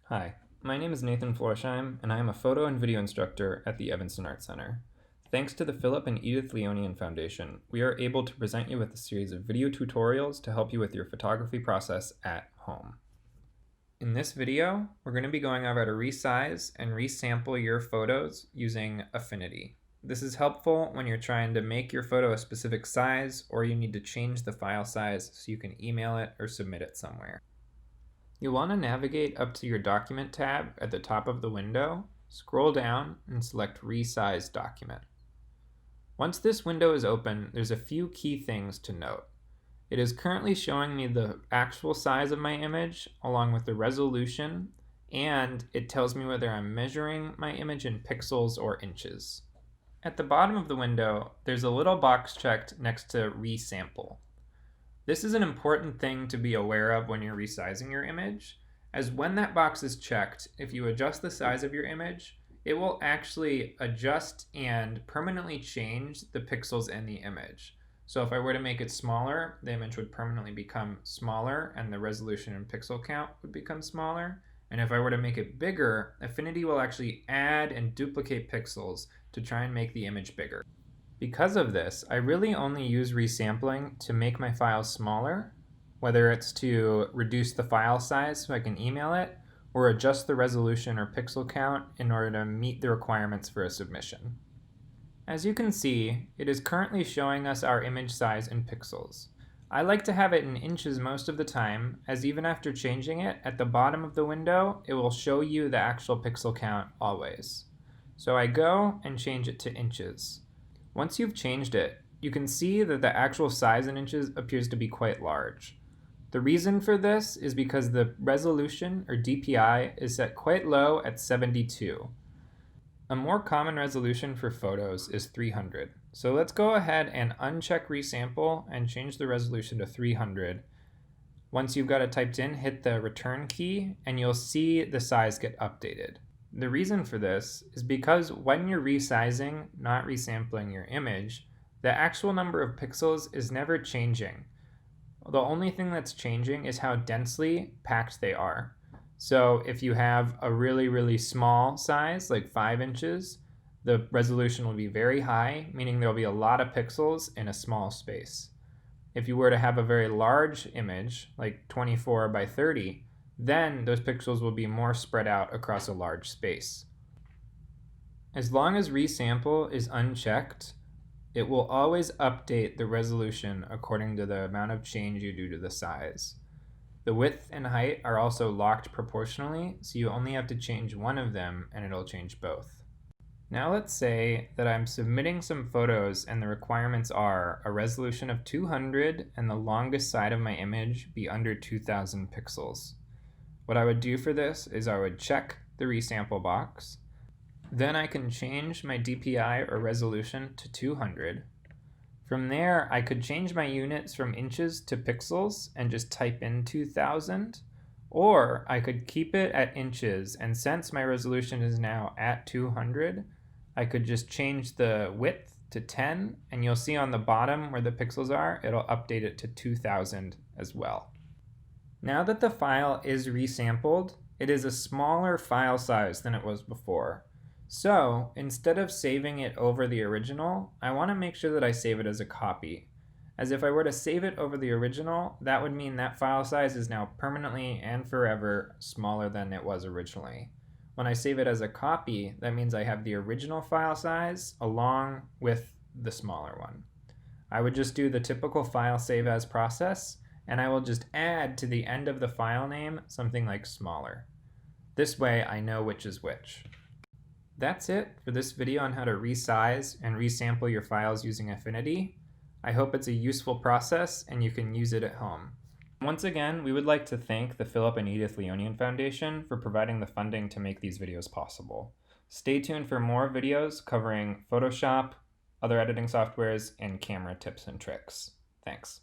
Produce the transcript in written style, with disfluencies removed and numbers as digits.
Hi, my name is Nathan Florsheim, and I am a photo and video instructor at the Evanston Art Center. Thanks to the Phillip and Edith Leonian Foundation, we are able to present you with a series of video tutorials to help you with your photography process at home. In this video, we're going to be going over how to resize and resample your photos using Affinity. This is helpful when you're trying to make your photo a specific size or you need to change the file size so you can email it or submit it somewhere. You'll want to navigate up to your Document tab at the top of the window, scroll down, and select Resize Document. Once this window is open, there's a few key things to note. It is currently showing me the actual size of my image along with the resolution, and it tells me whether I'm measuring my image in pixels or inches. At the bottom of the window, there's a little box checked next to Resample. This is an important thing to be aware of when you're resizing your image, as when that box is checked, if you adjust the size of your image, it will actually adjust and permanently change the pixels in the image. So if I were to make it smaller, the image would permanently become smaller and the resolution and pixel count would become smaller. And if I were to make it bigger, Affinity will actually add and duplicate pixels to try and make the image bigger. Because of this, I really only use resampling to make my files smaller, whether it's to reduce the file size so I can email it, or adjust the resolution or pixel count in order to meet the requirements for a submission. As you can see, it is currently showing us our image size in pixels. I like to have it in inches most of the time, as even after changing it, at the bottom of the window, it will show you the actual pixel count always. So I go and change it to inches. Once you've changed it, you can see that the actual size in inches appears to be quite large. The reason for this is because the resolution, or DPI, is set quite low at 72. A more common resolution for photos is 300. So let's go ahead and uncheck resample and change the resolution to 300. Once you've got it typed in, hit the return key and you'll see the size get updated. The reason for this is because when you're resizing, not resampling your image, the actual number of pixels is never changing. The only thing that's changing is how densely packed they are. So if you have a really small size, like 5 inches, the resolution will be very high, meaning there'll be a lot of pixels in a small space. If you were to have a very large image, like 24 by 30, then those pixels will be more spread out across a large space. As long as resample is unchecked, it will always update the resolution according to the amount of change you do to the size. The width and height are also locked proportionally, so you only have to change one of them and it'll change both. Now let's say that I'm submitting some photos and the requirements are a resolution of 200 and the longest side of my image be under 2000 pixels. What I would do for this is I would check the resample box. Then I can change my DPI or resolution to 200. From there, I could change my units from inches to pixels and just type in 2000. Or I could keep it at inches, and since my resolution is now at 200, I could just change the width to 10, and you'll see on the bottom where the pixels are, it'll update it to 2000 as well. Now that the file is resampled, it is a smaller file size than it was before. So instead of saving it over the original, I want to make sure that I save it as a copy. As if I were to save it over the original, that would mean that file size is now permanently and forever smaller than it was originally. When I save it as a copy, that means I have the original file size along with the smaller one. I would just do the typical file save as process, and I will just add to the end of the file name something like smaller. This way I know which is which. That's it for this video on how to resize and resample your files using Affinity. I hope it's a useful process and you can use it at home. Once again, we would like to thank the Phillip and Edith Leonian Foundation for providing the funding to make these videos possible. Stay tuned for more videos covering Photoshop, other editing softwares, and camera tips and tricks. Thanks.